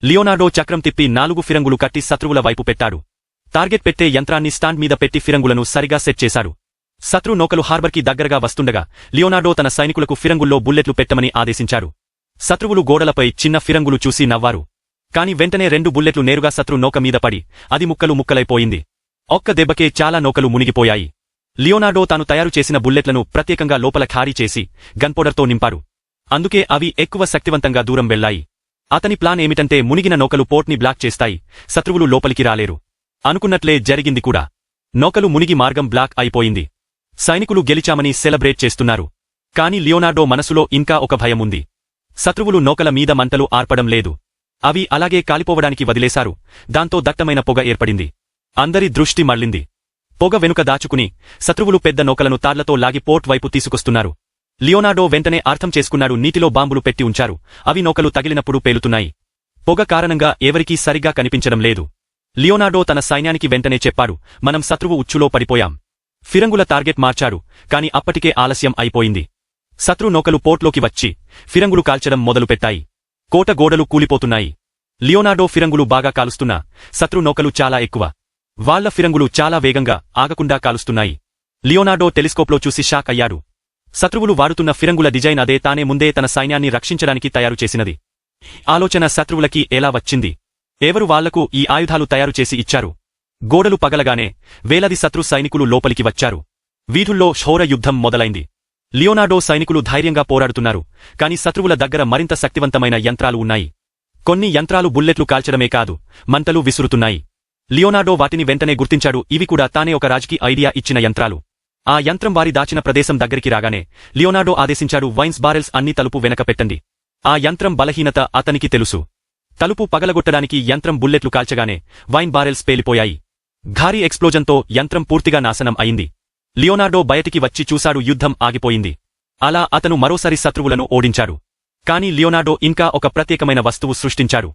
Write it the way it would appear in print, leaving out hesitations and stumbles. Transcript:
Leonardo చక్రం తిప్పి 4 ఫిరంగులు కట్టి శత్రువుల వైపు పెట్టాడు. టార్గెట్ పెట్టే యంత్రాన్ని స్టాండ్ మీద పెట్టి ఫిరంగులను సరిగా సెట్ చేశాడు. శత్రు నౌకలు హార్బర్కి దగ్గరగా వస్తుండగా లియోనార్డో తన సైనికులకు ఫిరంగుల్లో బుల్లెట్లు పెట్టమని ఆదేశించాడు. శత్రువులు గోడలపై చిన్న ఫిరంగులు చూసి నవ్వారు. కాని వెంటనే 2 బుల్లెట్లు నేరుగా శత్రు నౌక మీద పడి అది ముక్కలైపోయింది. ఒక్క దెబ్బకే చాలా నౌకలు మునిగిపోయాయి. లియోనార్డో తాను తయారు చేసిన బుల్లెట్లను ప్రత్యేకంగా లోపల ఖారీ చేసి గన్పౌడర్తో నింపారు. అందుకే అవి ఎక్కువ శక్తివంతంగా దూరం వెళ్లాయి. అతని ప్లాన్ ఏమిటంటే మునిగిన నౌకలు పోర్ట్ని బ్లాక్ చేస్తాయి, శత్రువులు లోపలికి రాలేరు. అనుకున్నట్లే జరిగింది కూడా. నౌకలు మునిగి మార్గం బ్లాక్ అయిపోయింది. సైనికులు గెలిచామని సెలబ్రేట్ చేస్తున్నారు. కాని లియోనార్డో మనసులో ఇంకా ఒక భయం ఉంది. శత్రువులు నౌకల మీద మంటలు ఆర్పడం లేదు. అవి అలాగే కాలిపోవడానికి వదిలేశారు. దాంతో దట్టమైన పొగ ఏర్పడింది. అందరి దృష్టి మళ్లింది. పొగ వెనుక దాచుకుని శత్రువులు పెద్ద నౌకలను తాళ్లతో లాగి పోర్ట్ వైపు తీసుకొస్తున్నారు. లియోనార్డో వెంటనే అర్థం చేసుకున్నాడు. నీటిలో బాంబులు పెట్టి ఉంచారు. అవి నౌకలు తగిలినప్పుడు పేలుతున్నాయి. పొగ కారణంగా ఎవరికీ సరిగ్గా కనిపించడం లేదు. లియోనార్డో తన సైన్యానికి వెంటనే చెప్పాడు, మనం శత్రువు ఉచ్చులో పడిపోయాం. ఫిరంగుల టార్గెట్ మార్చారు. కాని అప్పటికే ఆలస్యం అయిపోయింది. శత్రు నౌకలు పోర్ట్లోకి వచ్చి ఫిరంగులు కాల్చడం మొదలుపెట్టాయి. కోట గోడలు కూలిపోతున్నాయి. లియోనార్డో ఫిరంగులు బాగా కాలుస్తున్నా శత్రు నౌకలు చాలా ఎక్కువ. వాళ్ల ఫిరంగులు చాలా వేగంగా ఆగకుండా కాలుస్తున్నాయి. లియోనార్డో టెలిస్కోప్లో చూసి షాక్ అయ్యాడు. శత్రువులు వాడుతున్న ఫిరంగుల డిజైన్ అదే తానే ముందే తన సైన్యాన్ని రక్షించడానికి తయారు చేసినది. ఆలోచన శత్రువులకి ఎలా వచ్చింది? ఎవరు వాళ్లకు ఈ ఆయుధాలు తయారు చేసి ఇచ్చారు? గోడలు పగలగానే వేలాది శత్రు సైనికులు లోపలికి వచ్చారు. వీధుల్లో ఘోర యుద్ధం మొదలైంది. లియోనార్డో సైనికులు ధైర్యంగా పోరాడుతున్నారు. కాని శత్రువుల దగ్గర మరింత శక్తివంతమైన యంత్రాలు ఉన్నాయి. కొన్ని యంత్రాలు బుల్లెట్లు కాల్చడమే కాదు, మంటలు విసురుతున్నాయి. లియోనార్డో వాటిని వెంటనే గుర్తించాడు. ఇవి కూడా తానే ఒక రాజుకి ఐడియా ఇచ్చిన యంత్రాలు. ఆ యంత్రం వారి దాచిన ప్రదేశం దగ్గరికి రాగానే లియోనార్డో ఆదేశించాడు, వైన్స్ బారెల్స్ అన్ని తలుపు వెనక పెట్టండి. ఆ యంత్రం బలహీనత అతనికి తెలుసు. తలుపు పగలగొట్టడానికి యంత్రం బుల్లెట్లు కాల్చగానే వైన్ బారెల్స్ పేలిపోయాయి. భారీ ఎక్స్ప్లోజన్తో యంత్రం పూర్తిగా నాశనం అయింది. లియోనార్డో బయటికి వచ్చి చూశాడు. యుద్ధం ఆగిపోయింది. అలా అతను మరోసారి శత్రువులను ఓడించాడు. కాని లియోనార్డో ఇంకా ఒక ప్రత్యేకమైన వస్తువు సృష్టించాడు.